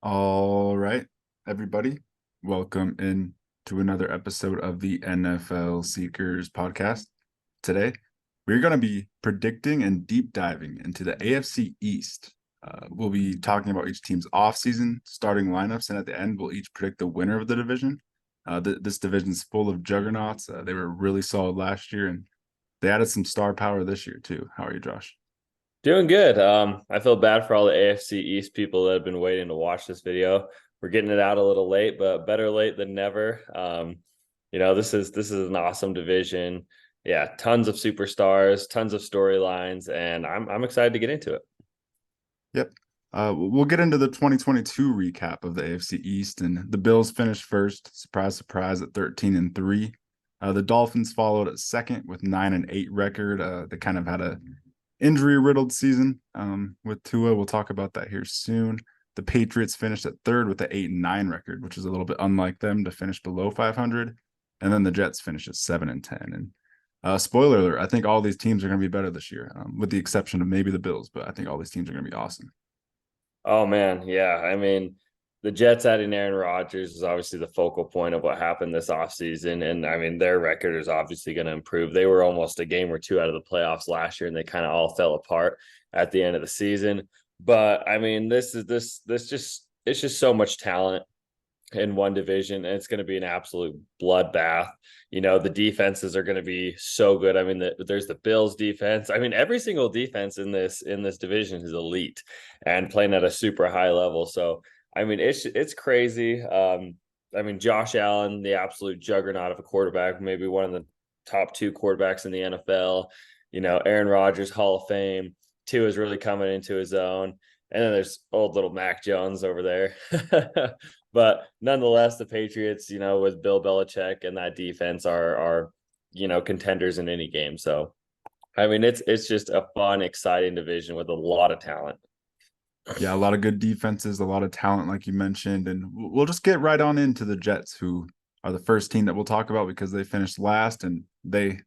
All right, everybody, welcome in to another episode of the NFL Seekers podcast. Today, we're going to be predicting and deep diving into the AFC East. We'll be talking about each team's offseason starting lineups, and at the end, we'll each predict the winner of the division. This division's full of juggernauts. They were really solid last year, and they added some star power this year, too. How are you, Josh? Doing good. I feel bad for all the AFC East people that have been waiting to watch this video. We're getting it out a little late, but better late than never. This is an awesome division. Yeah, tons of superstars, tons of storylines, and I'm excited to get into it. Yep. We'll get into the 2022 recap of the AFC East, and the Bills finished first, surprise, surprise, at 13-3. The Dolphins followed at second with 9-8 record. They kind of had a injury-riddled season with Tua. We'll talk about that here soon. The Patriots finished at third with the 8-9 record, which is a little bit unlike them to finish below 500. And then the Jets finished at 7-10. And spoiler alert, I think all these teams are going to be better this year, with the exception of maybe the Bills. But I think all these teams are going to be awesome. Oh man, yeah. I mean, the Jets adding Aaron Rodgers is obviously the focal point of what happened this offseason. And I mean, their record is obviously going to improve. They were almost a game or two out of the playoffs last year, and they kind of all fell apart at the end of the season. But I mean, it's just so much talent in one division, and it's going to be an absolute bloodbath. The defenses are going to be so good. I mean, there's the Bills defense. I mean, every single defense in this division is elite and playing at a super high level. So I mean, it's crazy. I mean, Josh Allen, the absolute juggernaut of a quarterback, maybe one of the top two quarterbacks in the NFL. Aaron Rodgers, Hall of Fame. Tua is really coming into his own. And then there's old little Mac Jones over there. But nonetheless, the Patriots, with Bill Belichick and that defense are contenders in any game. So I mean, it's just a fun, exciting division with a lot of talent. Yeah, a lot of good defenses, a lot of talent, like you mentioned, and we'll just get right on into the Jets, who are the first team that we'll talk about because they finished last and they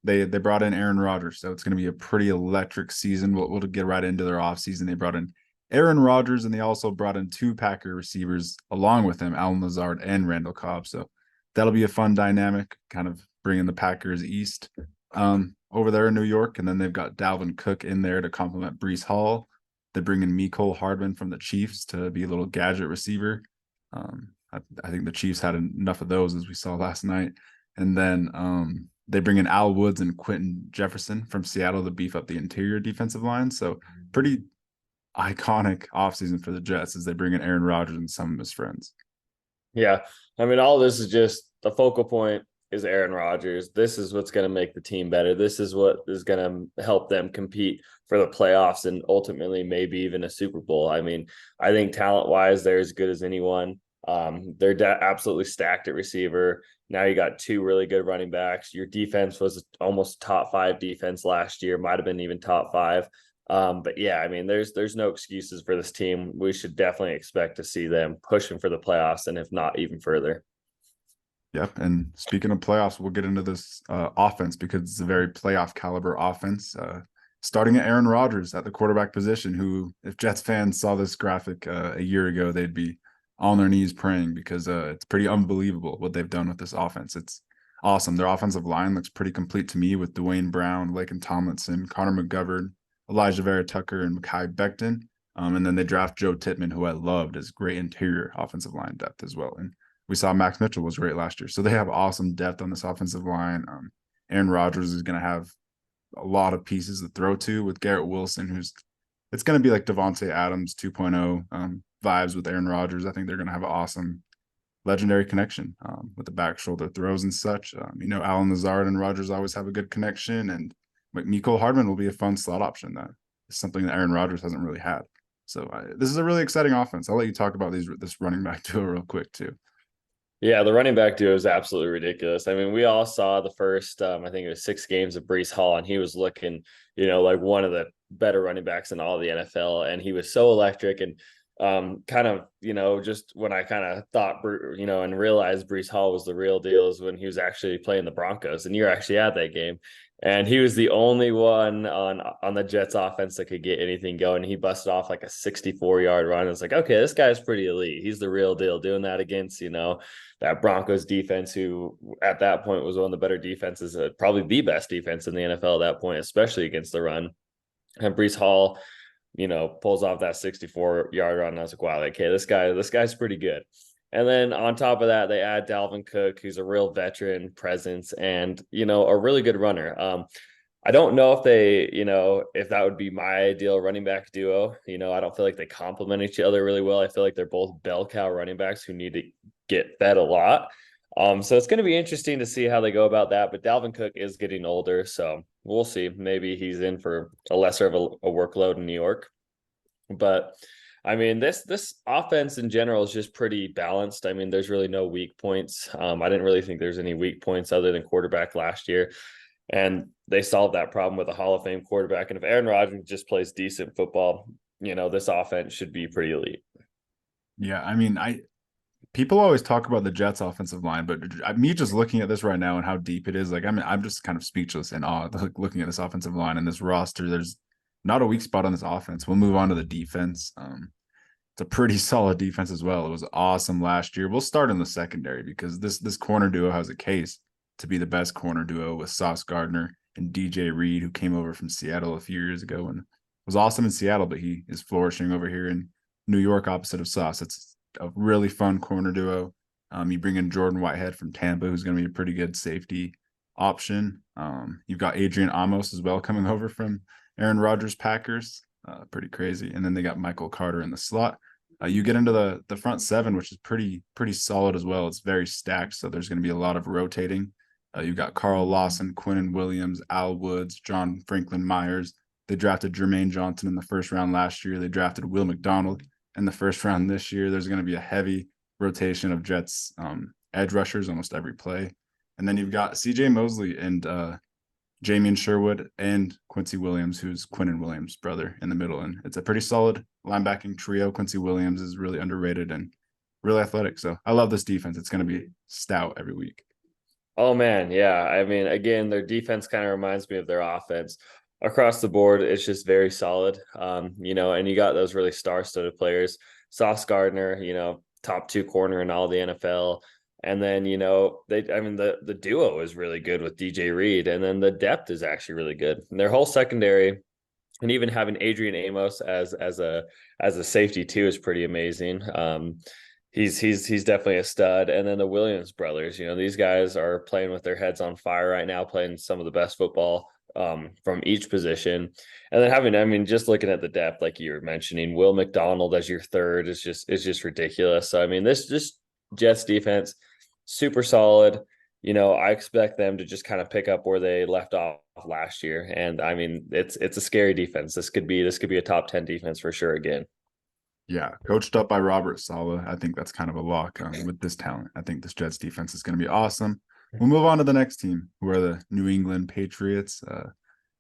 brought in Aaron Rodgers, so it's going to be a pretty electric season. We'll get right into their offseason. They brought in Aaron Rodgers, and they also brought in two Packer receivers along with him, Allen Lazard and Randall Cobb. So that'll be a fun dynamic, kind of bringing the Packers east over there in New York, and then they've got Dalvin Cook in there to complement Brees Hall. They bring in Mecole Hardman from the Chiefs to be a little gadget receiver. I think the Chiefs had enough of those, as we saw last night. And then they bring in Al Woods and Quentin Jefferson from Seattle to beef up the interior defensive line. So pretty iconic offseason for the Jets as they bring in Aaron Rodgers and some of his friends. Yeah. I mean, all this is just the focal point is Aaron Rodgers. This is what's going to make the team better. This is what is going to help them compete for the playoffs and ultimately maybe even a Super Bowl. I mean, I think talent wise, they're as good as anyone. They're absolutely stacked at receiver. Now you got two really good running backs. Your defense was almost top five defense last year, might have been even top five. But yeah, I mean, there's no excuses for this team. We should definitely expect to see them pushing for the playoffs, and if not, even further. Yep. And speaking of playoffs, we'll get into this offense because it's a very playoff caliber offense. Starting at Aaron Rodgers at the quarterback position, who, if Jets fans saw this graphic a year ago, they'd be on their knees praying because it's pretty unbelievable what they've done with this offense. It's awesome. Their offensive line looks pretty complete to me with Dwayne Brown, Laken Tomlinson, Connor McGovern, Elijah Vera Tucker, and Mekhi Becton. And then they draft Joe Tittman, who I loved as great interior offensive line depth as well. And we saw Max Mitchell was great last year. So they have awesome depth on this offensive line. Aaron Rodgers is going to have a lot of pieces to throw to with Garrett Wilson, it's going to be like Devontae Adams 2.0 vibes with Aaron Rodgers. I think they're going to have an awesome legendary connection with the back shoulder throws and such. Allen Lazard and Rodgers always have a good connection, and Mecole Hardman will be a fun slot option. That is something that Aaron Rodgers hasn't really had. So this is a really exciting offense. I'll let you talk about this running back duo real quick too. Yeah, the running back duo is absolutely ridiculous. I mean, we all saw the first, I think it was 6 games of Brees Hall, and he was looking, like one of the better running backs in all of the NFL, and he was so electric. And kind of, just when I kind of thought, and realized Brees Hall was the real deal is when he was actually playing the Broncos, and you're actually at that game. And he was the only one on the Jets offense that could get anything going. He busted off like a 64-yard run. It's like, okay, this guy's pretty elite. He's the real deal. Doing that against, that Broncos defense, who at that point was one of the better defenses, probably the best defense in the NFL at that point, especially against the run. And Brees Hall, pulls off that 64-yard run. And I was like, wow, okay, this guy's pretty good. And then on top of that, they add Dalvin Cook, who's a real veteran presence and, a really good runner. I don't know if if that would be my ideal running back duo. I don't feel like they complement each other really well. I feel like they're both bell cow running backs who need to get fed a lot. So it's going to be interesting to see how they go about that. But Dalvin Cook is getting older, so we'll see. Maybe he's in for a lesser of a workload in New York. But I mean, this offense in general is just pretty balanced. I mean, there's really no weak points. I didn't really think there's any weak points other than quarterback last year. And they solved that problem with a Hall of Fame quarterback. And if Aaron Rodgers just plays decent football, this offense should be pretty elite. Yeah, I mean, people always talk about the Jets offensive line, but me just looking at this right now and how deep it is, like, I mean, I'm just kind of speechless in awe looking at this offensive line and this roster. There's not a weak spot on this offense. We'll move on to the defense. It's a pretty solid defense as well. It was awesome last year. We'll start in the secondary because this corner duo has a case to be the best corner duo with Sauce Gardner and DJ Reed, who came over from Seattle a few years ago and was awesome in Seattle, but he is flourishing over here in New York opposite of Sauce. It's a really fun corner duo. You bring in Jordan Whitehead from Tampa, who's going to be a pretty good safety option. You've got Adrian Amos as well coming over from Aaron Rodgers Packers. Pretty crazy. And then they got Michael Carter in the slot. You get into the front seven, which is pretty solid as well. It's very stacked, so there's going to be a lot of rotating. You've got Carl Lawson, Quinnen Williams, Al Woods, John Franklin Myers. They drafted Jermaine Johnson in the first round last year. They drafted Will McDonald in the first round this year. There's going to be a heavy rotation of Jets edge rushers almost every play. And then you've got CJ Mosley and Jamian Sherwood and Quincy Williams, who's Quinnen Williams' brother, in the middle. And it's a pretty solid linebacking trio. Quincy Williams is really underrated and really athletic. So I love this defense. It's going to be stout every week. Oh man, yeah. I mean, again, their defense kind of reminds me of their offense. Across the board, it's just very solid. And you got those really star-studded players. Sauce Gardner, top 2 corner in all the NFL. And then, the duo is really good with DJ Reed. And then the depth is actually really good. And their whole secondary, and even having Adrian Amos as a safety too, is pretty amazing. He's definitely a stud. And then the Williams brothers, these guys are playing with their heads on fire right now, playing some of the best football from each position. And then just looking at the depth, like you were mentioning, Will McDonald as your third is just ridiculous. So, I mean, this Jets defense, super solid. I expect them to just kind of pick up where they left off last year. And I mean, it's a scary defense. This could be a top 10 defense for sure again. Yeah, coached up by Robert Saleh. I think that's kind of a lock with this talent. I think this Jets defense is going to be awesome. We'll move on to the next team, who are the New England Patriots.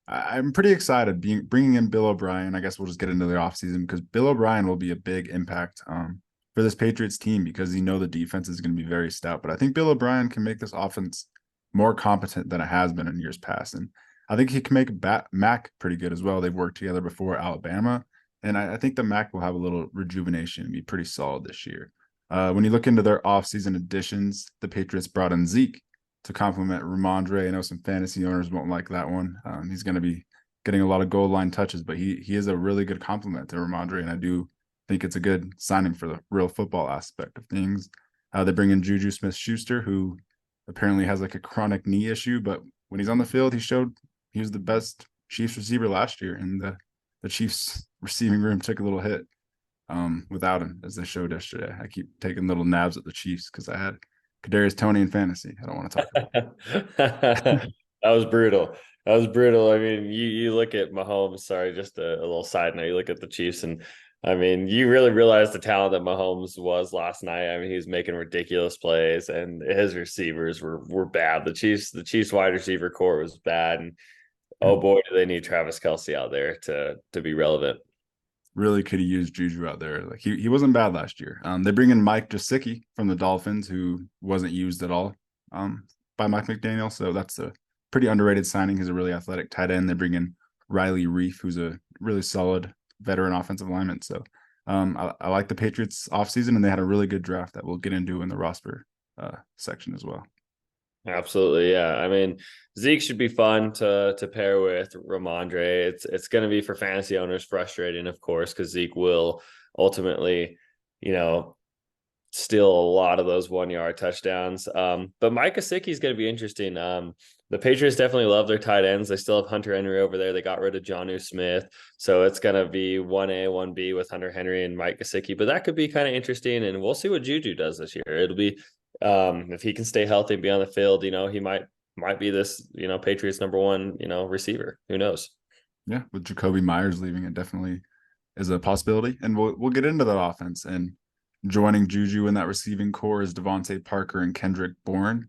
I'm pretty excited bringing in Bill O'Brien. I guess we'll just get into the offseason because Bill O'Brien will be a big impact for this Patriots team because the defense is going to be very stout. But I think Bill O'Brien can make this offense more competent than it has been in years past. And I think he can make Mac pretty good as well. They've worked together before at Alabama. And I think the Mac will have a little rejuvenation and be pretty solid this year. When you look into their offseason additions, the Patriots brought in Zeke to complement Ramondre. I know some fantasy owners won't like that one. He's going to be getting a lot of goal line touches, but he is a really good complement to Ramondre, and I do think it's a good signing for the real football aspect of things. They bring in Juju Smith-Schuster, who apparently has like a chronic knee issue, but when he's on the field, he showed he was the best Chiefs receiver last year, and the Chiefs receiving room took a little hit without him, as they showed yesterday. I keep taking little nabs at the Chiefs because I had Kadarius Toney in fantasy. I don't want to talk about it. That was brutal. That was brutal. I mean, you look at Mahomes. Sorry, just a little side note. You look at the Chiefs, and I mean, you really realize the talent that Mahomes was last night. I mean, he was making ridiculous plays, and his receivers were bad. The Chiefs wide receiver core was bad, and oh boy, do they need Travis Kelce out there to be relevant. Really could have used Juju out there. Like he wasn't bad last year. They bring in Mike Gesicki from the Dolphins, who wasn't used at all by Mike McDaniel. So that's a pretty underrated signing. He's a really athletic tight end. They bring in Riley Reef, who's a really solid veteran offensive lineman. So I like the Patriots offseason, and they had a really good draft that we'll get into in the roster section as well. Absolutely, yeah. I mean, Zeke should be fun to pair with Ramondre. It's going to be for fantasy owners frustrating, of course, because Zeke will ultimately, you know, steal a lot of those 1 yard touchdowns. But Mike Gesicki is going to be interesting. The Patriots definitely love their tight ends. They still have Hunter Henry over there. They got rid of Jonnu Smith, so it's going to be 1A, 1B with Hunter Henry and Mike Gesicki. But that could be kind of interesting, and we'll see what Juju does this year. It'll be if he can stay healthy and be on the field, he might be this, Patriots #1, receiver. Who knows? Yeah, with Jacoby Myers leaving, it definitely is a possibility. And we'll get into that offense. And joining Juju in that receiving core is Devontae Parker and Kendrick Bourne.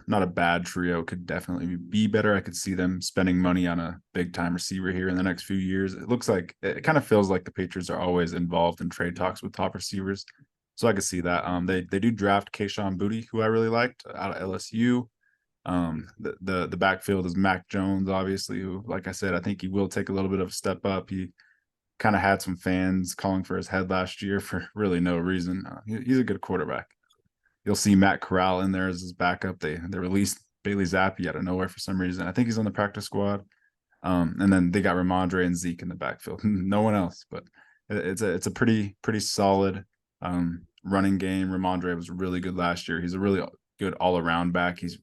Not a bad trio. Could definitely be better. I could see them spending money on a big time receiver here in the next few years. It kind of feels like the Patriots are always involved in trade talks with top receivers. So I could see that. They do draft Kayshon Boutte, who I really liked out of LSU. The backfield is Mac Jones, obviously, who, like I said, I think he will take a little bit of a step up. He kind of had some fans calling for his head last year for really no reason. He's a good quarterback. You'll see Matt Corral in there as his backup. They released Bailey Zappi out of nowhere for some reason. I think he's on the practice squad. And then they got Ramondre and Zeke in the backfield. No one else, but it's a pretty solid running game. Ramondre was really good last year. He's a really good all around back. He's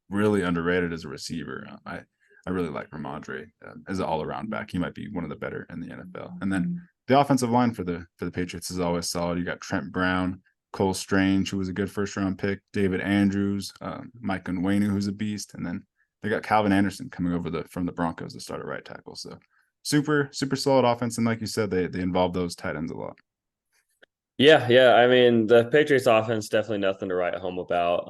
really underrated as a receiver. I really like Ramondre as an all around back. He might be one of the better in the NFL. And then the offensive line for the Patriots is always solid. You got Trent Brown, Cole Strange, who was a good first round pick, David Andrews, Mike Onwenu, who's a beast, and then they got Calvin Anderson coming over from the Broncos to start at right tackle. So super solid offense, and like you said, they involve those tight ends a lot. Yeah. I mean, the Patriots offense definitely nothing to write home about.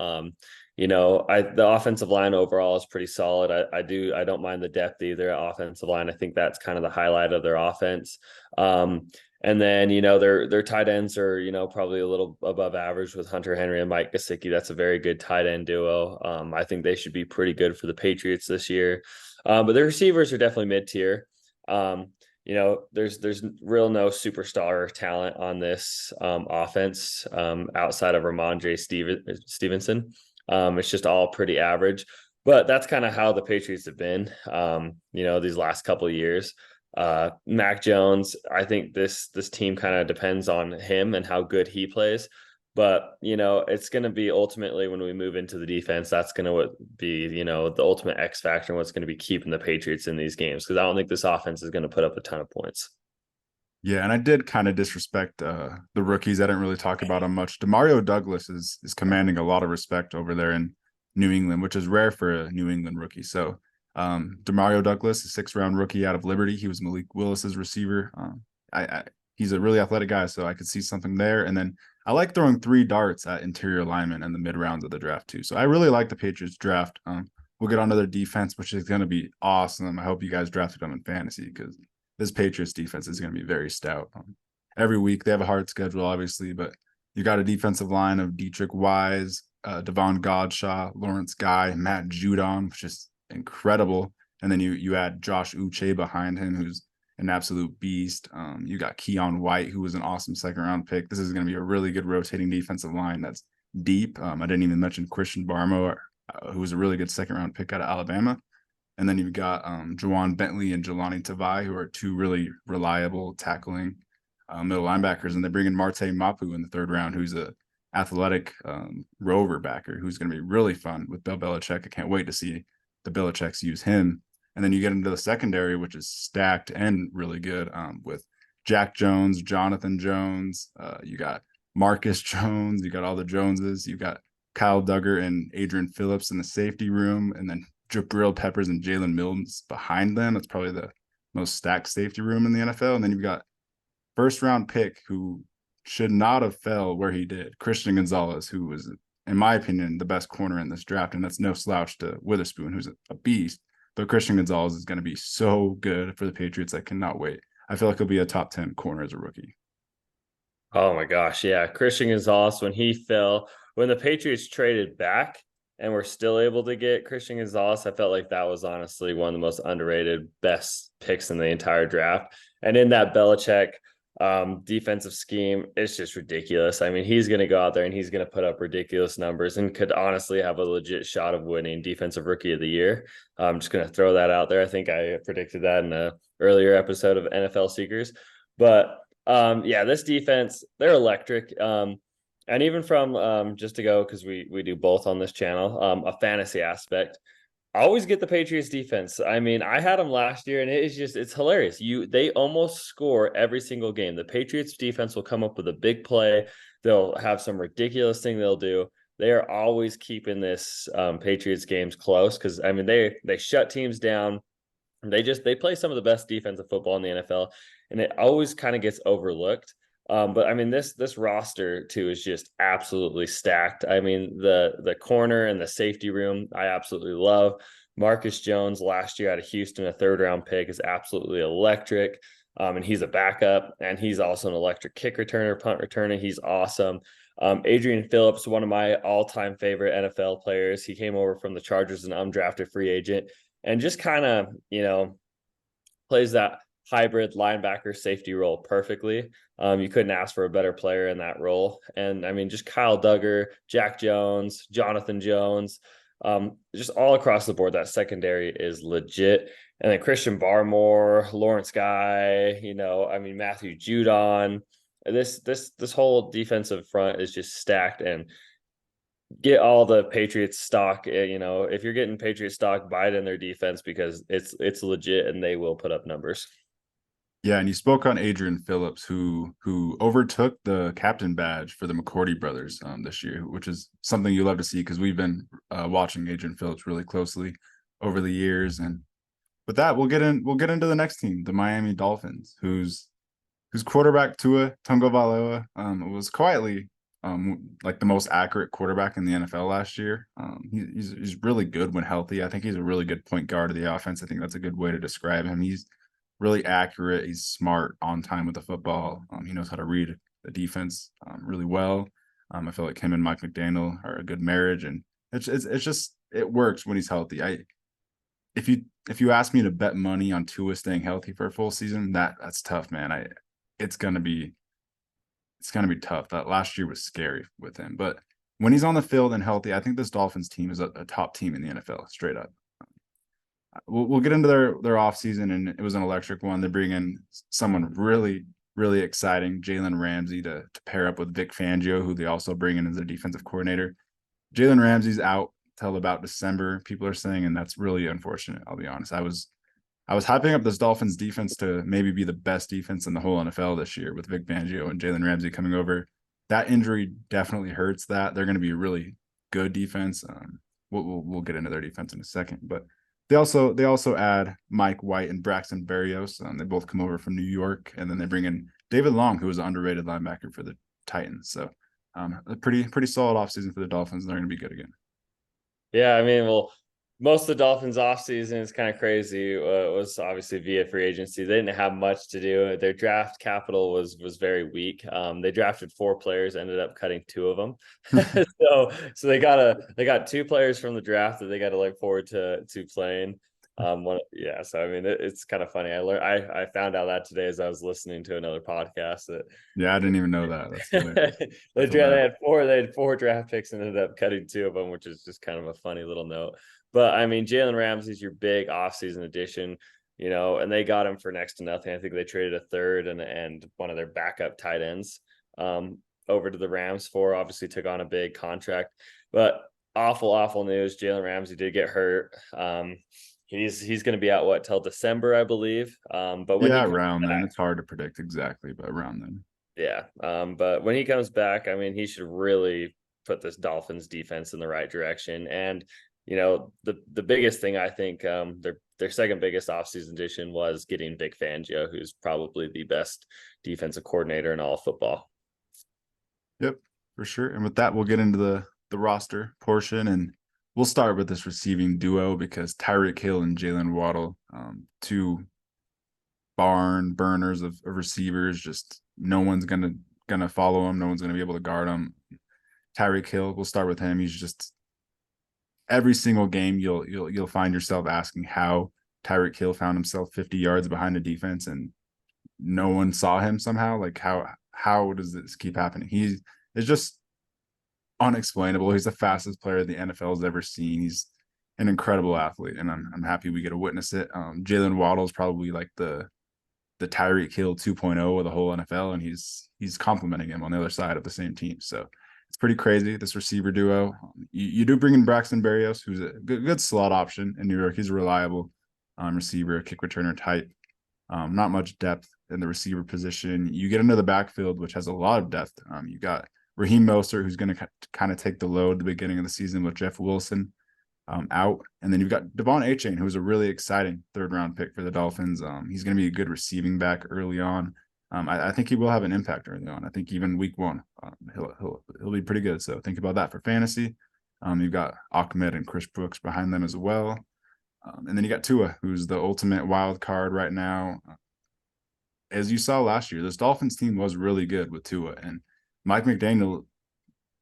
The offensive line overall is pretty solid. I don't mind the depth either at offensive line. I think that's kind of the highlight of their offense. And then, their tight ends are, probably a little above average with Hunter Henry and Mike Gesicki. That's a very good tight end duo. I think they should be pretty good for the Patriots this year. But the receivers are definitely mid-tier. There's real no superstar talent on this offense outside of Ramondre Stevenson. It's just all pretty average, but that's kind of how the Patriots have been, these last couple of years. Mac Jones, I think this team kind of depends on him and how good he plays. But, it's going to be ultimately when we move into the defense, that's going to be, the ultimate X factor and what's going to be keeping the Patriots in these games. Because I don't think this offense is going to put up a ton of points. Yeah, and I did kind of disrespect the rookies. I didn't really talk about them much. Demario Douglas is commanding a lot of respect over there in New England, which is rare for a New England rookie. So Demario Douglas, a 6th-round rookie out of Liberty. He was Malik Willis's receiver. He's a really athletic guy, so I could see something there. And then I like throwing 3 darts at interior linemen in the mid rounds of the draft too. So I really like the Patriots draft. We'll get onto their defense, which is going to be awesome. I hope you guys drafted them in fantasy because this Patriots defense is going to be very stout. Every week they have a hard schedule, obviously, but you got a defensive line of Dietrich Wise, Devon Godshaw, Lawrence Guy, Matt Judon, which is incredible. And then you add Josh Uche behind him, who's an absolute beast. You got Keon White, who was an awesome 2nd-round pick. This is going to be a really good rotating defensive line that's deep. I didn't even mention Christian Barmore, who was a really good 2nd-round pick out of Alabama. And then you've got Juwan Bentley and Jelani Tavai, who are 2 really reliable tackling middle linebackers. And they bring in Marte Mapu in the 3rd round, who's a athletic rover backer who's going to be really fun with Bill Belichick. I can't wait to see the Belichicks use him. And then you get into the secondary, which is stacked and really good with Jack Jones, Jonathan Jones. You got Marcus Jones. You got all the Joneses. You got Kyle Duggar and Adrian Phillips in the safety room. And then Jabril Peppers and Jalen Mills behind them. That's probably the most stacked safety room in the NFL. And then you've got 1st-round pick who should not have fell where he did, Christian Gonzalez, who was, in my opinion, the best corner in this draft. And that's no slouch to Witherspoon, who's a beast. But Christian Gonzalez is going to be so good for the Patriots. I cannot wait. I feel like he'll be a top 10 corner as a rookie. Oh my gosh. Yeah. Christian Gonzalez, when the Patriots traded back, and we're still able to get Christian Gonzalez, I felt like that was honestly one of the most underrated, best picks in the entire draft. And in that Belichick defensive scheme, it's just ridiculous. I mean, he's going to go out there and he's going to put up ridiculous numbers and could honestly have a legit shot of winning Defensive Rookie of the Year. I'm just going to throw that out there. I think I predicted that in an earlier episode of NFL Seekers. But yeah, this defense, they're electric. And even from just to go, because we do both on this channel, a fantasy aspect, I always get the Patriots defense. I mean, I had them last year and it's hilarious. They almost score every single game. The Patriots defense will come up with a big play. They'll have some ridiculous thing they'll do. They are always keeping this Patriots games close because I mean they shut teams down. They play some of the best defensive football in the NFL, and it always kind of gets overlooked. But I mean, this roster too is just absolutely stacked. I mean, the corner and the safety room, I absolutely love. Marcus Jones last year out of Houston, a 3rd-round pick, is absolutely electric. And he's a backup, and he's also an electric kick returner, punt returner. He's awesome. Adrian Phillips, one of my all-time favorite NFL players. He came over from the Chargers, an undrafted free agent, and just kind of, plays that hybrid linebacker safety role perfectly. You couldn't ask for a better player in that role. And I mean, just Kyle Duggar, Jack Jones, Jonathan Jones, just all across the board, that secondary is legit. And then Christian Barmore, Lawrence Guy, I mean, Matthew Judon. This whole defensive front is just stacked, and get all the Patriots stock. If you're getting Patriots stock, buy it in their defense because it's legit and they will put up numbers. Yeah, and you spoke on Adrian Phillips, who overtook the captain badge for the McCourty brothers this year, which is something you love to see because we've been watching Adrian Phillips really closely over the years. And with that, we'll get into the next team, the Miami Dolphins, whose quarterback Tua Tagovailoa was quietly like the most accurate quarterback in the NFL last year. He's really good when healthy. I think he's a really good point guard of the offense. I think that's a good way to describe him. He's really accurate. He's smart, on time with the football. He knows how to read the defense really well. I feel like him and Mike McDaniel are a good marriage, and it's just it works when he's healthy. If you ask me to bet money on Tua staying healthy for a full season, that's tough, man. It's gonna be tough. That last year was scary with him, but when he's on the field and healthy, I think this Dolphins team is a top team in the NFL, straight up. We'll get into their offseason, and it was an electric one. They bring in someone really, really exciting, Jalen Ramsey, to pair up with Vic Fangio, who they also bring in as their defensive coordinator. Jalen Ramsey's out till about December, people are saying, and that's really unfortunate. I'll be honest. I was hyping up this Dolphins defense to maybe be the best defense in the whole NFL this year with Vic Fangio and Jalen Ramsey coming over. That injury definitely hurts that. They're going to be a really good defense. We'll get into their defense in a second, but they also add Mike White and Braxton Berrios. They both come over from New York, and then they bring in David Long, who was an underrated linebacker for the Titans. So a pretty solid offseason for the Dolphins, and they're going to be good again. Yeah, I mean, well, most of the Dolphins offseason is kind of crazy. It was obviously via free agency. They didn't have much to do. Their draft capital was very weak. They drafted 4 players, ended up cutting 2 of them. so they got 2 players from the draft that they got to look forward to playing. So I mean, it's kind of funny. I found out that today as I was listening to another podcast that. Yeah, I didn't even know that. That's hilarious. They had 4 draft picks and ended up cutting 2 of them, which is just kind of a funny little note. But I mean, Jalen Ramsey's your big offseason addition, and they got him for next to nothing. I think they traded a 3rd and one of their backup tight ends over to the Rams for. Obviously took on a big contract, but awful news. Jalen Ramsey did get hurt. He's going to be out till December, I believe. But when around then, it's hard to predict exactly, but around then. Yeah. But when he comes back, I mean, he should really put this Dolphins defense in the right direction. And the biggest thing, I think, their second biggest offseason addition was getting Vic Fangio, who's probably the best defensive coordinator in all football. Yep, for sure. And with that, we'll get into the roster portion, and we'll start with this receiving duo because Tyreek Hill and Jalen Waddle, 2 barn burners of receivers. Just no one's gonna follow him. No one's gonna be able to guard him. Tyreek Hill, we'll start with him. He's just every single game you'll find yourself asking how Tyreek Hill found himself 50 yards behind the defense and no one saw him somehow. Like how does this keep happening? He's it's just unexplainable. He's the fastest player the NFL has ever seen. He's an incredible athlete, and I'm happy we get to witness it. Jalen Waddle is probably like the Tyreek Hill 2.0 of the whole NFL, and he's complimenting him on the other side of the same team. So it's pretty crazy, this receiver duo. You do bring in Braxton Berrios, who's a good slot option in New York. He's a reliable receiver, kick returner type. Not much depth in the receiver position. You get into the backfield, which has a lot of depth. You got Raheem Mostert, who's going to kind of take the load at the beginning of the season with Jeff Wilson out. And then you've got Devon Achane, who's a really exciting third-round pick for the Dolphins. He's going to be a good receiving back early on. I think he will have an impact early on. I think even week one, he'll be pretty good. So think about that for fantasy. You've got Ahmed and Chris Brooks behind them as well. And then you got Tua, who's the ultimate wild card right now. As you saw last year, this Dolphins team was really good with Tua, and Mike McDaniel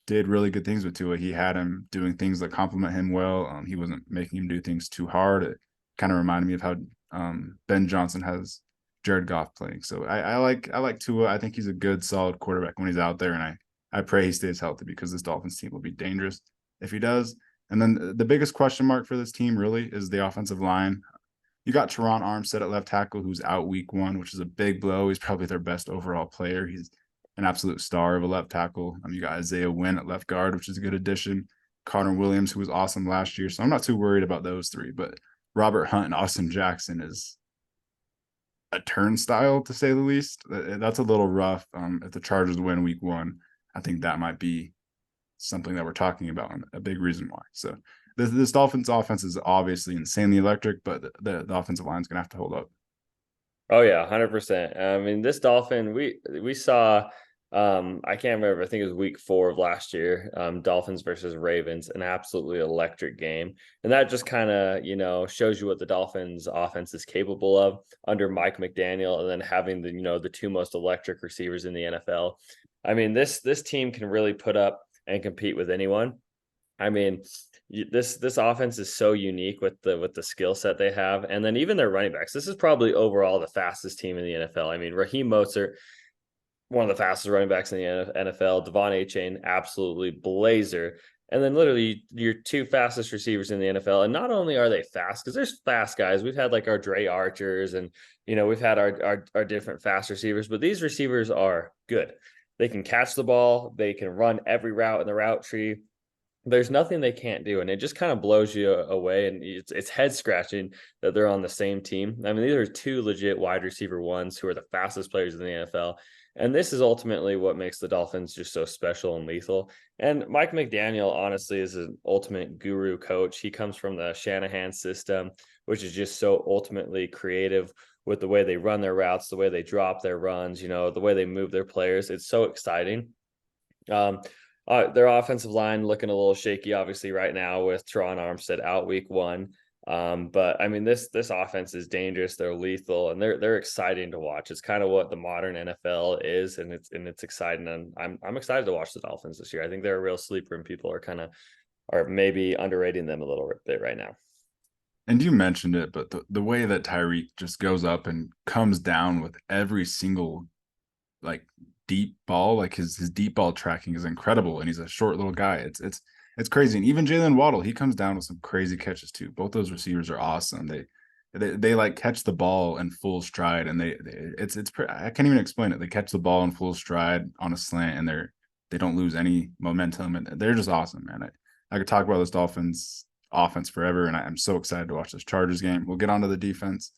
did really good things with Tua. He had him doing things that complement him well. He wasn't making him do things too hard. It kind of reminded me of how Ben Johnson has Jared Goff playing. So I like Tua. I think he's a good, solid quarterback when he's out there, and I pray he stays healthy because this Dolphins team will be dangerous if he does. And then the biggest question mark for this team really is the offensive line. You got Teron Armstead at left tackle, who's out week one, which is a big blow. He's probably their best overall player. He's an absolute star of a left tackle. You got Isaiah Wynn at left guard, which is a good addition. Connor Williams, who was awesome last year. So I'm not too worried about those three. But Robert Hunt and Austin Jackson is a turnstile, to say the least. That's a little rough. If the Chargers win week one, I think that might be something that we're talking about, and a big reason why. So this Dolphins offense is obviously insanely electric, but the offensive line is going to have to hold up. Oh yeah, 100%. I mean, this Dolphin, we saw, I can't remember, I think it was week 4 of last year, Dolphins versus Ravens, an absolutely electric game. And that just kind of, shows you what the Dolphins offense is capable of under Mike McDaniel, and then having the two most electric receivers in the NFL. I mean, this team can really put up and compete with anyone. I mean, this offense is so unique with the skill set they have, and then even their running backs. This is probably overall the fastest team in the NFL. I mean, Raheem Mostert, one of the fastest running backs in the NFL. Devon Achane, absolutely blazer. And then literally your two fastest receivers in the NFL. And not only are they fast, because there's fast guys. We've had like our Dre Archers, and we've had our different fast receivers, but these receivers are good. They can catch the ball. They can run every route in the route tree. There's nothing they can't do, and it just kind of blows you away. And it's head scratching that they're on the same team. I mean, these are two legit wide receiver ones who are the fastest players in the NFL. And this is ultimately what makes the Dolphins just so special and lethal. And Mike McDaniel, honestly, is an ultimate guru coach. He comes from the Shanahan system, which is just so ultimately creative with the way they run their routes, the way they drop their runs, the way they move their players. It's so exciting. Their offensive line looking a little shaky, obviously, right now with Teron Armstead out week 1. But I mean, this offense is dangerous. They're lethal, and they're exciting to watch. It's kind of what the modern NFL is, and it's exciting. And I'm excited to watch the Dolphins this year. I think they're a real sleeper, and people are maybe underrating them a little bit right now. And you mentioned it, but the way that Tyreek just goes up and comes down with every single like deep ball, like his deep ball tracking is incredible, and he's a short little guy. It's crazy. And even Jalen Waddle, he comes down with some crazy catches too. Both those receivers are awesome. They like catch the ball in full stride, and I can't even explain it. They catch the ball in full stride on a slant, and they don't lose any momentum, and they're just awesome, man. I could talk about this Dolphins offense forever, and I'm so excited to watch this Chargers game. We'll get onto the defense.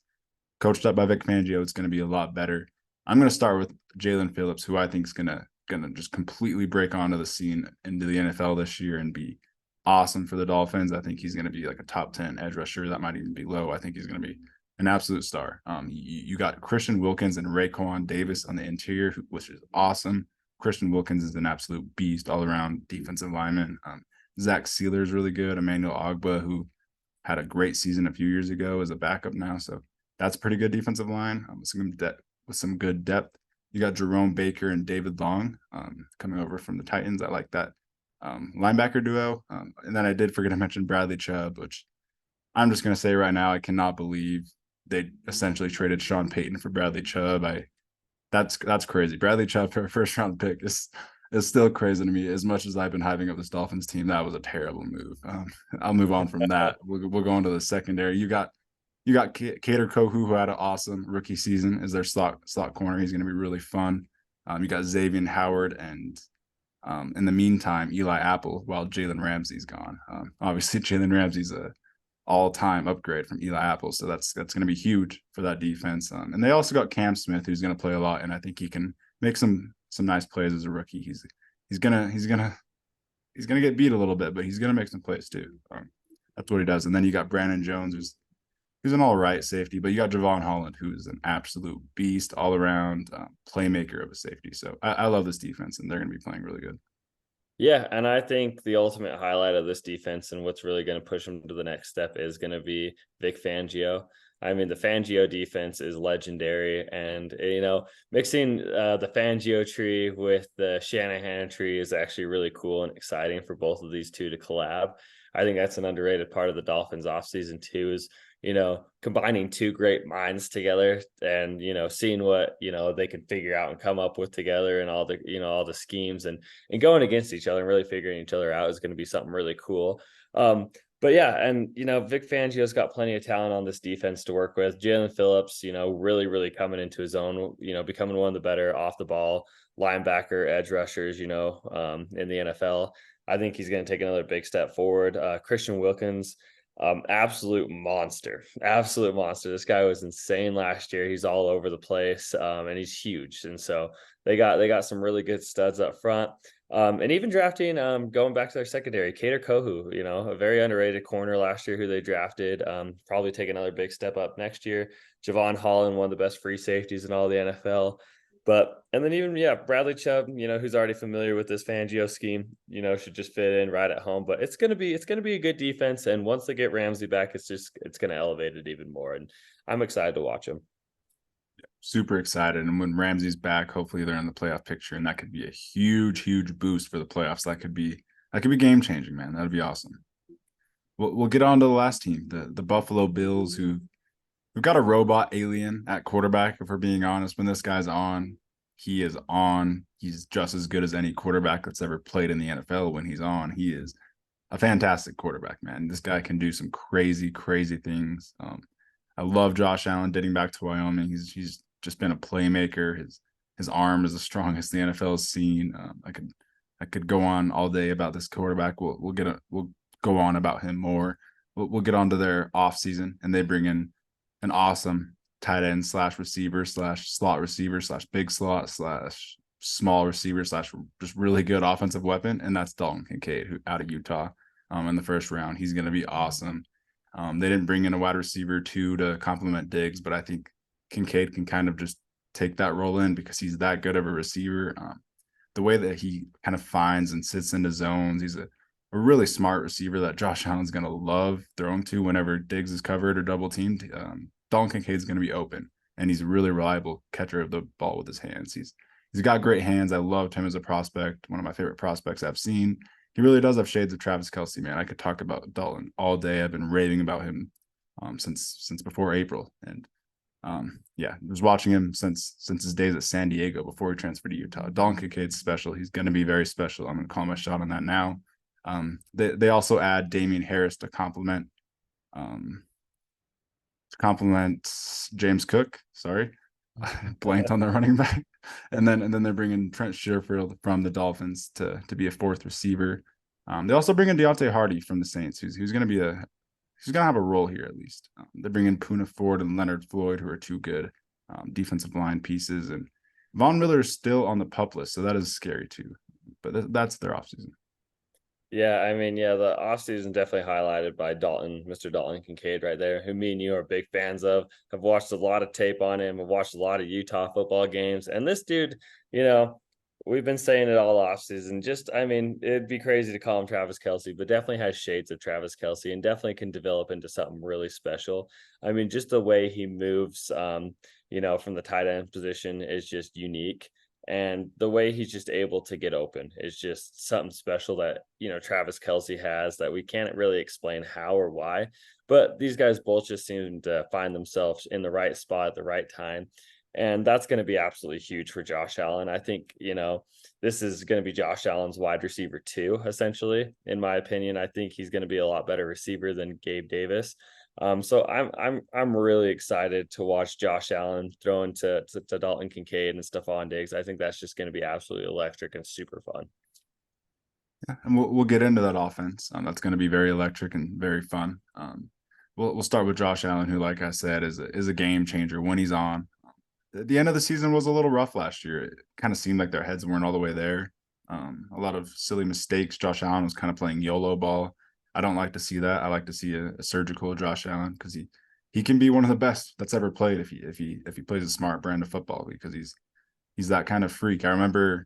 Coached up by Vic Fangio, it's going to be a lot better. I'm going to start with Jalen Phillips, who I think is going to just completely break onto the scene into the NFL this year and be awesome for the Dolphins. I think he's going to be like a top 10 edge rusher. That might even be low. I think he's going to be an absolute star. You got Christian Wilkins and Raekwon Davis on the interior, which is awesome. Christian Wilkins is an absolute beast all around defensive lineman. Zach Sealer is really good. Emmanuel Ogbah, who had a great season a few years ago, is a backup now. So that's a pretty good defensive line with some good depth. You got Jerome Baker and David Long coming over from the Titans. I like that linebacker duo. And then I did forget to mention Bradley Chubb, which I'm just gonna say right now, I cannot believe they essentially traded Sean Payton for Bradley Chubb. That's crazy. Bradley Chubb for a first round pick is still crazy to me. As much as I've been hyping up this Dolphins team, that was a terrible move. I'll move on from that. We'll go into the secondary. You got Cater Kohu, who had an awesome rookie season as their slot corner. He's going to be really fun. You got Xavier Howard, and in the meantime, Eli Apple, while Jalen Ramsey's gone. Obviously, Jalen Ramsey's a all-time upgrade from Eli Apple, so that's going to be huge for that defense. And they also got Cam Smith, who's going to play a lot, and I think he can make some nice plays as a rookie. He's gonna get beat a little bit, but he's gonna make some plays too. That's what he does. And then you got Brandon Jones, who's an all right safety, but you got Javon Holland, who's an absolute beast all around playmaker of a safety. So I love this defense, and they're going to be playing really good. Yeah, and I think the ultimate highlight of this defense and what's really going to push them to the next step is going to be Vic Fangio. I mean, the Fangio defense is legendary, and mixing the Fangio tree with the Shanahan tree is actually really cool and exciting for both of these two to collab. I think that's an underrated part of the Dolphins offseason too, is combining two great minds together and seeing what they can figure out and come up with together, and all the schemes and going against each other and really figuring each other out is going to be something really cool. But yeah, and Vic Fangio's got plenty of talent on this defense to work with. Jalen Phillips, really, really coming into his own, becoming one of the better off the ball linebacker edge rushers, in the NFL. I think he's going to take another big step forward. Christian Wilkins, absolute monster. This guy was insane last year. He's all over the place, and he's huge. And so they got some really good studs up front. And even drafting, going back to their secondary, Cater Kohu, a very underrated corner last year who they drafted, probably take another big step up next year. Javon Holland, one of the best free safeties in all the NFL. And then even, Bradley Chubb, who's already familiar with this Fangio scheme, should just fit in right at home. But it's gonna be a good defense. And once they get Ramsey back, it's gonna elevate it even more. And I'm excited to watch him. Super excited. And when Ramsey's back, hopefully they're in the playoff picture, and that could be a huge boost for the playoffs. That could be game changing, man. That'd be awesome. We'll get on to the last team, the Buffalo Bills, who we've got a robot alien at quarterback. If we're being honest, when this guy's on, he is on. He's just as good as any quarterback that's ever played in the NFL. When he's on, he is a fantastic quarterback, man. This guy can do some crazy things. I love Josh Allen dating back to Wyoming. He's just been a playmaker. His arm is the strongest the NFL has seen. I could go on all day about this quarterback. We'll go on about him more. We'll get on to their offseason, and they bring in an awesome tight end / receiver / slot receiver / big slot / small receiver / just really good offensive weapon, and that's Dalton Kincaid, who out of Utah in the first round. He's going to be awesome. They didn't bring in a wide receiver to complement Diggs, but I think Kincaid can kind of just take that role in because he's that good of a receiver. The way that he kind of finds and sits into zones, he's a really smart receiver that Josh Allen's going to love throwing to whenever Diggs is covered or double teamed. Dalton Kincaid's going to be open, and he's a really reliable catcher of the ball with his hands. He's got great hands. I loved him as a prospect, one of my favorite prospects I've seen. He really does have shades of Travis Kelce, man. I could talk about Dalton all day. I've been raving about him since before April, and I was watching him since his days at San Diego before he transferred to Utah. Dalton Kincaid's special. He's going to be very special. I'm going to call my shot on that now. They also add Damian Harris to complement James Cook. Sorry, blanked on the running back. And then they're bringing Trent Sherfield from the Dolphins to be a fourth receiver. They also bring in Deontay Hardy from the Saints, who's going to have a role here at least. They bring in Poona Ford and Leonard Floyd, who are two good defensive line pieces. And Von Miller is still on the PUP list, so that is scary too. But that's their offseason. Yeah, I mean, the offseason definitely highlighted by Mr. Dalton Kincaid right there, who me and you are big fans of. Have watched a lot of tape on him. I've watched a lot of Utah football games. And this dude, we've been saying it all offseason. It'd be crazy to call him Travis Kelce, but definitely has shades of Travis Kelce and definitely can develop into something really special. I mean, just the way he moves, from the tight end position is just unique. And the way he's just able to get open is just something special that, Travis Kelsey has that we can't really explain how or why. But these guys both just seem to find themselves in the right spot at the right time. And that's going to be absolutely huge for Josh Allen. I think, this is going to be Josh Allen's wide receiver too, essentially, in my opinion. I think he's going to be a lot better receiver than Gabe Davis. So I'm really excited to watch Josh Allen throwing to Dalton Kincaid and Stephon Diggs. I think that's just going to be absolutely electric and super fun. Yeah, and we'll get into that offense. That's going to be very electric and very fun. We'll start with Josh Allen, who, like I said, is a game changer when he's on. The end of the season was a little rough last year. It kind of seemed like their heads weren't all the way there. A lot of silly mistakes. Josh Allen was kind of playing YOLO ball. I don't like to see that. I like to see a surgical Josh Allen because he can be one of the best that's ever played if he plays a smart brand of football, because he's that kind of freak. I remember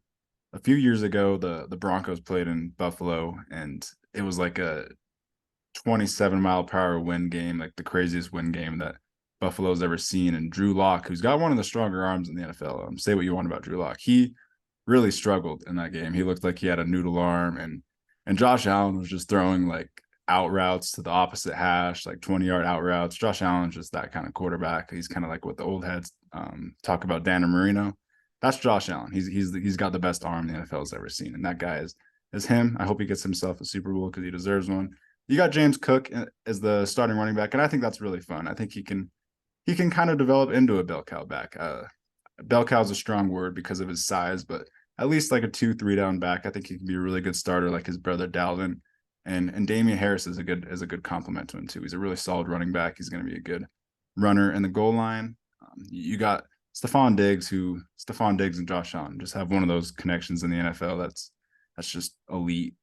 a few years ago the Broncos played in Buffalo, and it was like a 27-mile-per-hour wind game, like the craziest wind game that Buffalo's ever seen. And Drew Lock, who's got one of the stronger arms in the NFL, say what you want about Drew Lock, he really struggled in that game. He looked like he had a noodle arm, and Josh Allen was just throwing like out routes to the opposite hash, like 20-yard out routes. Josh Allen's just that kind of quarterback. He's kind of like what the old heads talk about Dan Marino. That's Josh Allen. He's got the best arm the NFL's ever seen, and that guy is him. I hope he gets himself a Super Bowl because he deserves one. You got James Cook as the starting running back, and I think that's really fun. I think he can kind of develop into a bell cow back. Bell cow is a strong word because of his size, but at least like a 2-3 down back, I think he can be a really good starter, like his brother Dalvin. And Damian Harris is a good complement to him too. He's a really solid running back. He's going to be a good runner in the goal line. You got Stephon Diggs and Josh Allen just have one of those connections in the NFL that's just elite.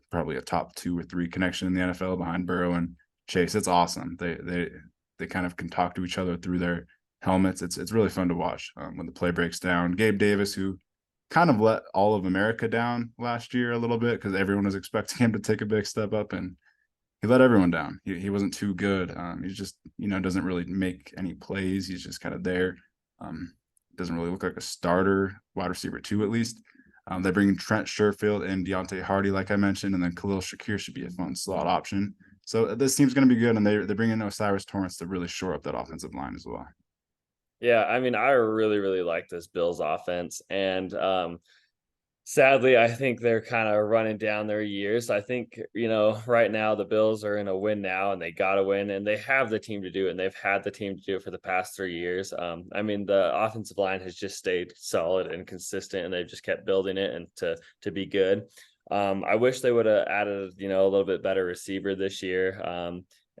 Probably a top 2 or 3 connection in the NFL behind Burrow and Chase. It's awesome. They kind of can talk to each other through their helmets. It's really fun to watch when the play breaks down. Gabe Davis, who kind of let all of America down last year a little bit because everyone was expecting him to take a big step up, and he let everyone down. He wasn't too good. He's just, doesn't really make any plays. He's just kind of there. Doesn't really look like a starter wide receiver 2, at least. They bring in Trent Sherfield and Deontay Hardy, like I mentioned, and then Khalil Shakir should be a fun slot option. So this team's going to be good, and they bring in Osiris Torrance to really shore up that offensive line as well. Yeah, I mean, I really, really like this Bills offense. And sadly, I think they're kind of running down their years. I think, right now the Bills are in a win now and they got to win, and they have the team to do it. And they've had the team to do it for the past 3 years. I mean, the offensive line has just stayed solid and consistent, and they've just kept building it and to be good. I wish they would have added, a little bit better receiver this year.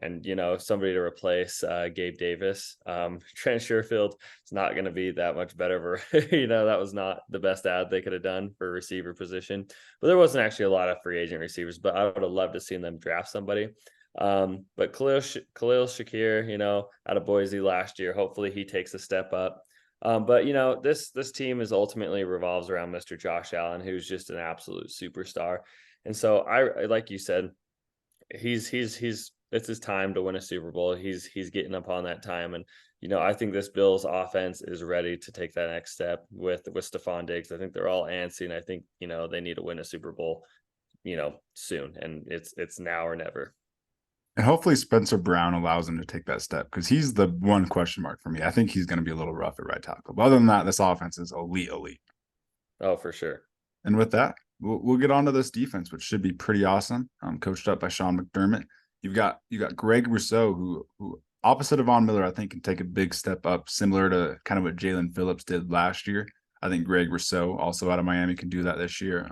And somebody to replace Gabe Davis. Trent Sherfield is not going to be that much better. That was not the best ad they could have done for receiver position. But there wasn't actually a lot of free agent receivers. But I would have loved to seen them draft somebody. But Khalil Shakir, out of Boise last year, hopefully he takes a step up. But this team is ultimately revolves around Mr. Josh Allen, who's just an absolute superstar. And so I like you said, he's it's his time to win a Super Bowl. He's getting upon that time. And, I think this Bills offense is ready to take that next step with Stephon Diggs. I think they're all antsy, and I think, they need to win a Super Bowl, soon. And it's now or never. And hopefully Spencer Brown allows him to take that step, because he's the one question mark for me. I think he's going to be a little rough at right tackle. But other than that, this offense is elite. Oh, for sure. And with that, we'll get on to this defense, which should be pretty awesome. Coached up by Sean McDermott. You got Greg Rousseau, who opposite of Von Miller, I think can take a big step up, similar to kind of what Jalen Phillips did last year. I think Greg Rousseau, also out of Miami, can do that this year.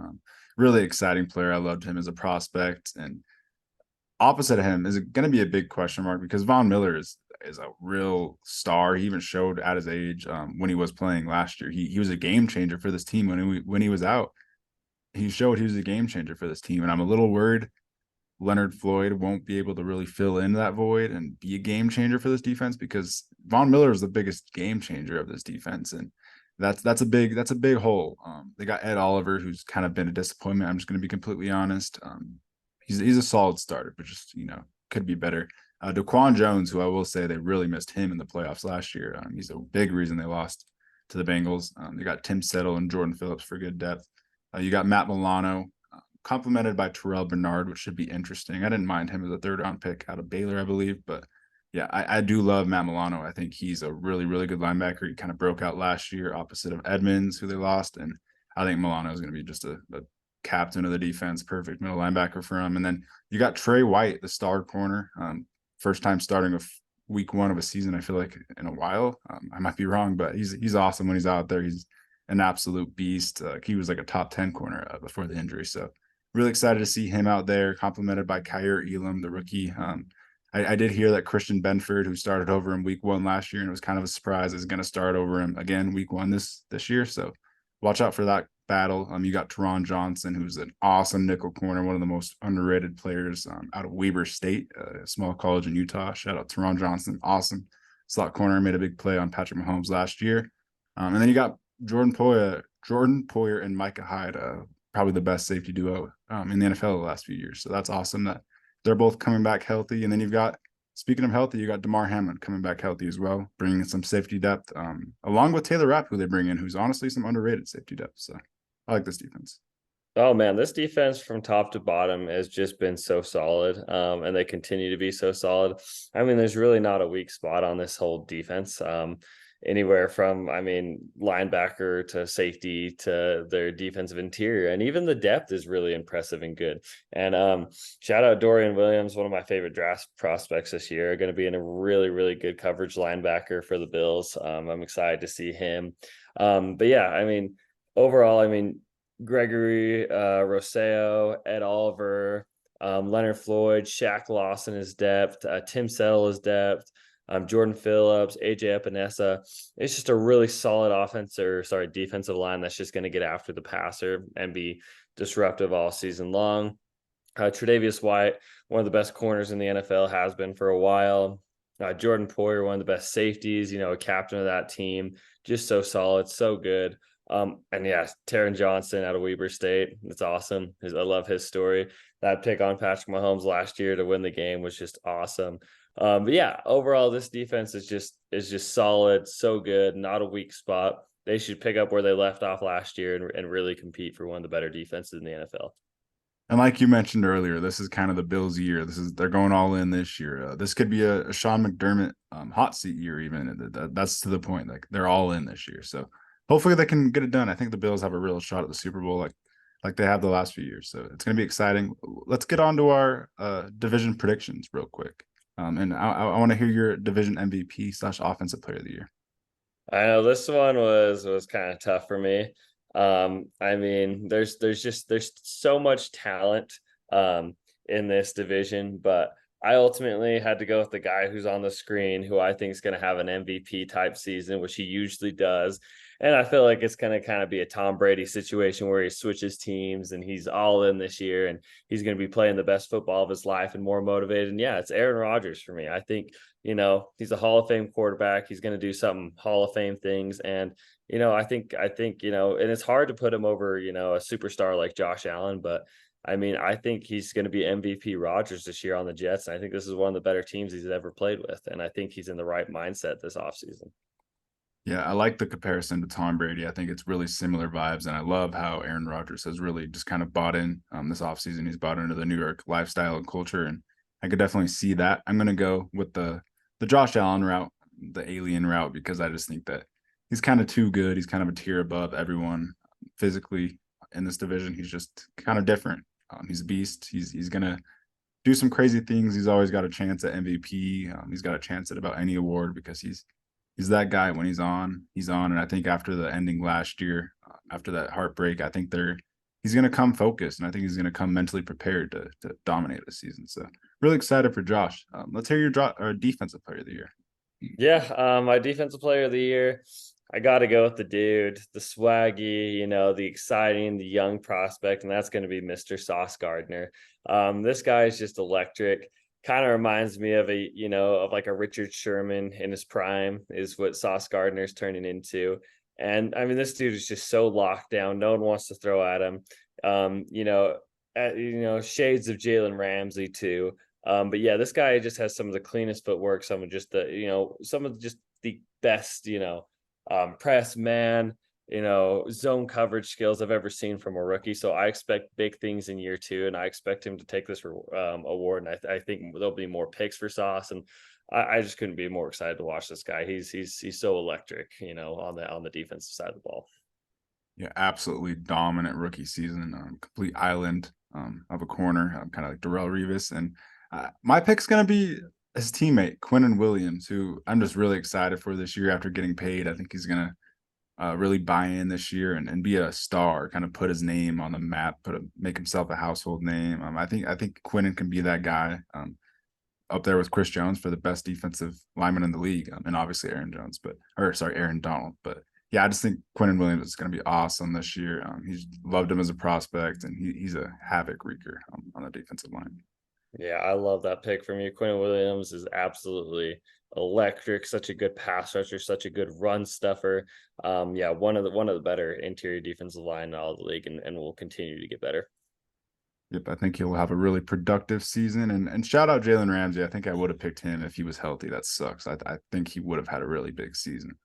Really exciting player. I loved him as a prospect. And opposite of him is going to be a big question mark, because Von Miller is a real star. He even showed at his age when he was playing last year. He was a game changer for this team when he was out. He showed he was a game changer for this team, and I'm a little worried Leonard Floyd won't be able to really fill in that void and be a game changer for this defense, because Von Miller is the biggest game changer of this defense, and that's a big hole. They got Ed Oliver, who's kind of been a disappointment. I'm just going to be completely honest. He's a solid starter, but just could be better. Daquan Jones, who I will say they really missed him in the playoffs last year. He's a big reason they lost to the Bengals. You got Tim Settle and Jordan Phillips for good depth. You got Matt Milano, complemented by Terrell Bernard, which should be interesting. I didn't mind him as a third round pick out of Baylor, I believe. But yeah, I do love Matt Milano. I think he's a really, really good linebacker. He kind of broke out last year opposite of Edmonds, who they lost. And I think Milano is going to be just a captain of the defense, perfect middle linebacker for him. And then you got Trey White, the star corner, first time starting week 1 of a season, I feel like, in a while. I might be wrong, but he's awesome when he's out there. He's an absolute beast. He was like a top 10 corner before the injury. So really excited to see him out there, complemented by Kyer Elam, the rookie. I did hear that Christian Benford, who started over him week 1 last year, and it was kind of a surprise, is going to start over him again week 1 this year. So watch out for that battle. You got Teron Johnson, who's an awesome nickel corner, one of the most underrated players out of Weber State, a small college in Utah. Shout out Teron Johnson, awesome slot corner, made a big play on Patrick Mahomes last year. And then you got Jordan Poyer and Micah Hyde, probably the best safety duo in the NFL the last few years. So that's awesome that they're both coming back healthy. And then you've got, speaking of healthy, you got DeMar Hamlin coming back healthy as well, bringing some safety depth, along with Taylor Rapp, who they bring in, who's honestly some underrated safety depth. So I like this defense. Oh man, this defense from top to bottom has just been so solid, and they continue to be so solid. I mean, there's really not a weak spot on this whole defense. Anywhere from, I mean, linebacker to safety to their defensive interior, and even the depth is really impressive and good. And shout out Dorian Williams, one of my favorite draft prospects this year, going to be in a really, really good coverage linebacker for the Bills. I'm excited to see him. But yeah, I mean, overall, I mean, Gregory Rousseau, Ed Oliver, Leonard Floyd, Shaq Lawson is depth, Tim Settle is depth, Jordan Phillips, AJ Epinesa. It's just a really solid defensive line that's just going to get after the passer and be disruptive all season long. Tre'Davious White, one of the best corners in the NFL, has been for a while. Jordan Poyer, one of the best safeties, a captain of that team, just so solid, so good. And yeah, Taron Johnson out of Weber State. It's awesome. I love his story. That pick on Patrick Mahomes last year to win the game was just awesome. But yeah, overall, this defense is just solid, so good, not a weak spot. They should pick up where they left off last year and really compete for one of the better defenses in the NFL. And like you mentioned earlier, this is kind of the Bills' year. They're going all in this year. This could be a Sean McDermott hot seat year, even. That's to the point. Like, they're all in this year. So hopefully they can get it done. I think the Bills have a real shot at the Super Bowl, like they have the last few years. So it's going to be exciting. Let's get on to our division predictions real quick. And I want to hear your division MVP / offensive player of the year. I know this one was kind of tough for me. I mean, there's so much talent in this division, but I ultimately had to go with the guy who's on the screen, who I think is going to have an MVP type season, which he usually does. And I feel like it's going to kind of be a Tom Brady situation where he switches teams and he's all in this year and he's going to be playing the best football of his life and more motivated. And yeah, it's Aaron Rodgers for me. I think, he's a Hall of Fame quarterback. He's going to do something Hall of Fame things. And, I think, and it's hard to put him over, a superstar like Josh Allen, but I mean, I think he's going to be MVP Rodgers this year on the Jets. And I think this is one of the better teams he's ever played with. And I think he's in the right mindset this offseason. Yeah, I like the comparison to Tom Brady. I think it's really similar vibes. And I love how Aaron Rodgers has really just kind of bought in this offseason. He's bought into the New York lifestyle and culture. And I could definitely see that. I'm going to go with the Josh Allen route, the alien route, because I just think that he's kind of too good. He's kind of a tier above everyone physically in this division. He's just kind of different. He's a beast. He's going to do some crazy things. He's always got a chance at MVP. He's got a chance at about any award because he's that guy. When he's on. And I think after the ending last year, after that heartbreak, I think he's going to come focused, and I think he's going to come mentally prepared to dominate this season. So really excited for Josh. Let's hear your defensive player of the year. Yeah, my defensive player of the year, I got to go with the dude, the swaggy, the exciting, the young prospect, and that's going to be Mr. Sauce Gardner. This guy is just electric. Kind of reminds me of of like a Richard Sherman in his prime is what Sauce Gardner is turning into. And I mean, this dude is just so locked down. No one wants to throw at him. Shades of Jalen Ramsey too. But yeah, this guy just has some of the cleanest footwork, some of just the best, press man, zone coverage skills I've ever seen from a rookie. So I expect big things in year 2, and I expect him to take this award. And I think there'll be more picks for Sauce, and I just couldn't be more excited to watch this guy. He's so electric, on the defensive side of the ball. Yeah, absolutely dominant rookie season. Complete island of a corner, kind of like Darrell Revis. And my pick's gonna be his teammate Quinnen Williams, who I'm just really excited for this year after getting paid. I think he's gonna really buy in this year and be a star, kind of put his name on the map, make himself a household name. I think Quinnen can be that guy. Up there with Chris Jones for the best defensive lineman in the league, and obviously Aaron Donald. But yeah, I just think Quinnen Williams is going to be awesome this year. He's loved him as a prospect, and he's a havoc wreaker on the defensive line. Yeah, I love that pick from you. Quinn Williams is absolutely electric, such a good pass rusher, such a good run stuffer. Yeah, one of the better interior defensive line in all the league, and will continue to get better. Yep, I think he'll have a really productive season. And shout out Jalen Ramsey. I think I would have picked him if he was healthy. That sucks. I think he would have had a really big season.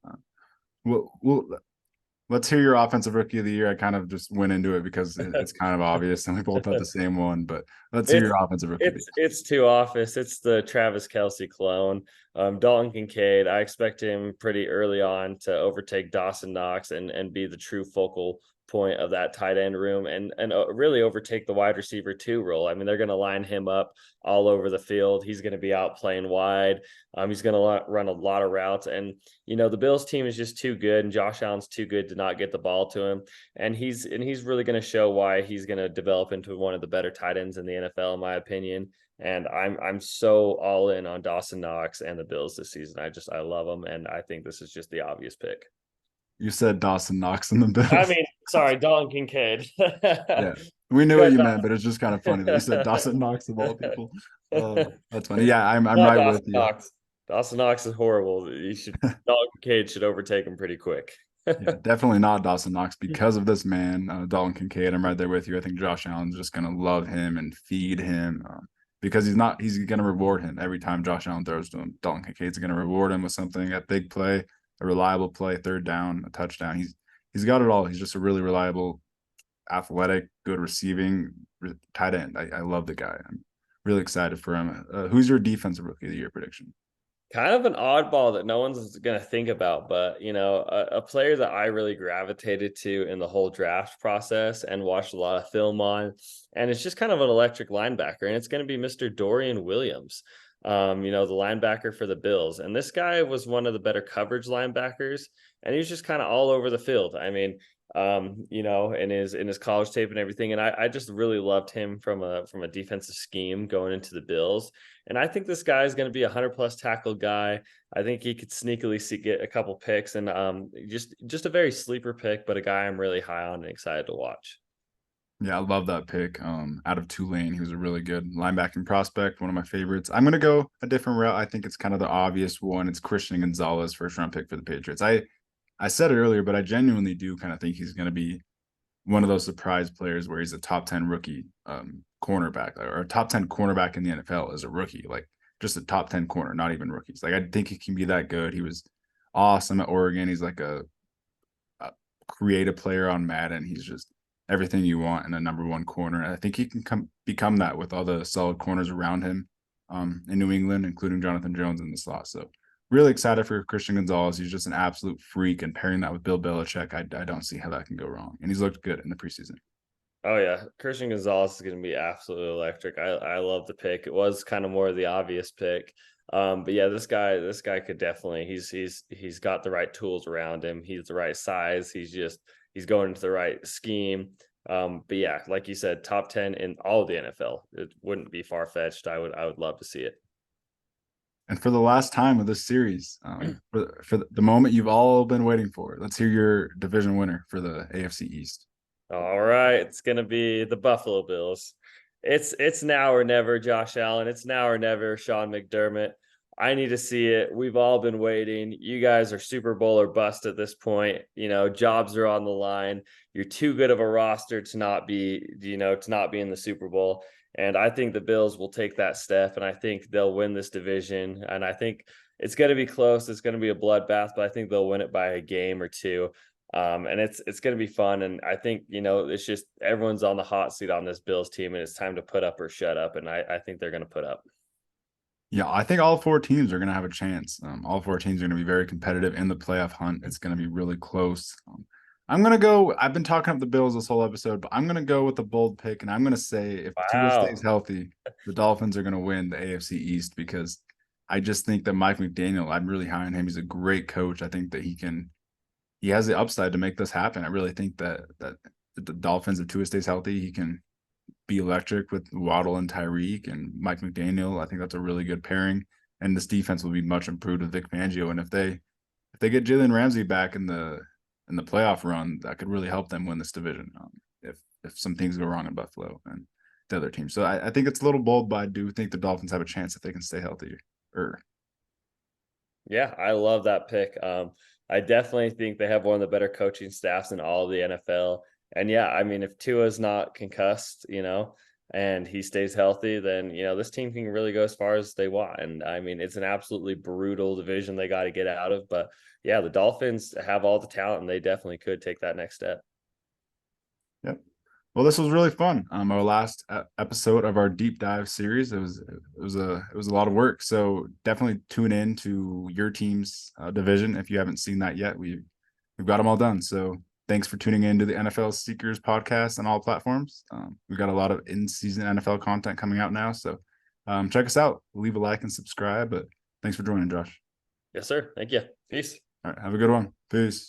Well, let's hear your offensive rookie of the year. I kind of just went into it because it's kind of obvious, and we both had the same one. But let's hear It's your offensive rookie of the year. it's too office. It's the Travis Kelce clone. Dalton Kincaid. I expect him pretty early on to overtake Dawson Knox and be the true focal point of that tight end room, and really overtake the wide receiver 2 role. I mean, they're going to line him up all over the field. He's going to be out playing wide. He's going to run a lot of routes, and the Bills team is just too good, and Josh Allen's too good to not get the ball to him. And he's really going to show why he's going to develop into one of the better tight ends in the NFL, in my opinion. And I'm so all in on Dawson Knox and the Bills this season. I love them, and I think this is just the obvious pick. You said Dawson Knox in the I Bills. mean, sorry, Dalton Kincaid. Yeah, we knew what you meant, but it's just kind of funny that you said Dawson Knox of all people. That's funny. Yeah, I'm Not right with Dawson you. Knox. Dawson Knox is horrible. Dalton Kincaid should overtake him pretty quick. Yeah, definitely not Dawson Knox because of this man, Dalton Kincaid. I'm right there with you. I think Josh Allen's just going to love him and feed him because he's going to reward him every time Josh Allen throws to him. Dalton Kincaid's going to reward him with something, a big play, a reliable play, third down, a touchdown. He's got it all. He's just a really reliable, athletic, good receiving tight end. I love the guy. I'm really excited for him. Who's your defensive rookie of the year prediction? Kind of an oddball that no one's going to think about, but a player that I really gravitated to in the whole draft process and watched a lot of film on, and it's just kind of an electric linebacker, and it's going to be Mr. Dorian Williams, the linebacker for the Bills. And this guy was one of the better coverage linebackers, and he was just kind of all over the field. I mean, in his college tape and everything. And I just really loved him from a defensive scheme going into the Bills. And I think this guy is going to be a 100+ tackle guy. I think he could sneakily get a couple picks, and just a very sleeper pick, but a guy I'm really high on and excited to watch. Yeah, I love that pick. Out of Tulane, he was a really good linebacking prospect, one of my favorites. I'm gonna go a different route. I think it's kind of the obvious one. It's Christian Gonzalez, first round pick for the Patriots. I said it earlier, but I genuinely do kind of think he's going to be one of those surprise players where he's a top 10 rookie cornerback, or a top 10 cornerback in the NFL as a rookie, like just a top 10 corner, not even rookies. Like, I think he can be that good. He was awesome at Oregon. He's like a creative player on Madden. He's just everything you want in a number 1 corner. And I think he can become that with all the solid corners around him in New England, including Jonathan Jones in the slot. So really excited for Christian Gonzalez. He's just an absolute freak, and pairing that with Bill Belichick, I don't see how that can go wrong. And he's looked good in the preseason. Oh yeah, Christian Gonzalez is going to be absolutely electric. I love the pick. It was kind of more of the obvious pick, but yeah, this guy could definitely. He's got the right tools around him. He's the right size. He's going into the right scheme. But yeah, like you said, top 10 in all of the NFL. It wouldn't be far fetched. I would love to see it. And for the last time of this series, for the moment you've all been waiting for, let's hear your division winner for the AFC East. All right, it's gonna be the Buffalo Bills. It's now or never, Josh Allen. It's now or never, Sean McDermott. I need to see it. We've all been waiting. You guys are Super Bowl or bust at this point. Jobs are on the line. You're too good of a roster to not be in the Super Bowl. And I think the Bills will take that step, and I think they'll win this division. And I think, it's going to be close. It's going to be a bloodbath, but I think they'll win it by a game or two. And it's going to be fun. And I think, it's just everyone's on the hot seat on this Bills team, and it's time to put up or shut up. And I think they're going to put up. Yeah, I think all four teams are going to have a chance. All four teams are going to be very competitive in the playoff hunt. It's going to be really close. I'm going to go. I've been talking up the Bills this whole episode, but I'm going to go with the bold pick, and I'm going to say if Tua stays Wow. healthy, the Dolphins are going to win the AFC East because I just think that Mike McDaniel, I'm really high on him. He's a great coach. I think that he has the upside to make this happen. I really think that the Dolphins, if Tua stays healthy, he can be electric with Waddle and Tyreek and Mike McDaniel. I think that's a really good pairing. And this defense will be much improved with Vic Fangio. And if they get Jalen Ramsey back in the playoff run, that could really help them win this division. If some things go wrong in Buffalo and the other team. So I think it's a little bold, but I do think the Dolphins have a chance if they can stay healthy. Yeah, I love that pick. I definitely think they have one of the better coaching staffs in all of the NFL. And yeah, I mean, if Tua's not concussed, and he stays healthy, then this team can really go as far as they want. And I mean, it's an absolutely brutal division they got to get out of. But yeah, the Dolphins have all the talent, and they definitely could take that next step. Yep. Well, this was really fun. Our last episode of our deep dive series. It was a lot of work. So definitely tune in to your team's division if you haven't seen that yet. We've got them all done. So thanks for tuning in to the NFL Seekers podcast on all platforms. We've got a lot of in-season NFL content coming out now. So check us out. Leave a like and subscribe. But thanks for joining, Josh. Yes, sir. Thank you. Peace. All right. Have a good one. Peace.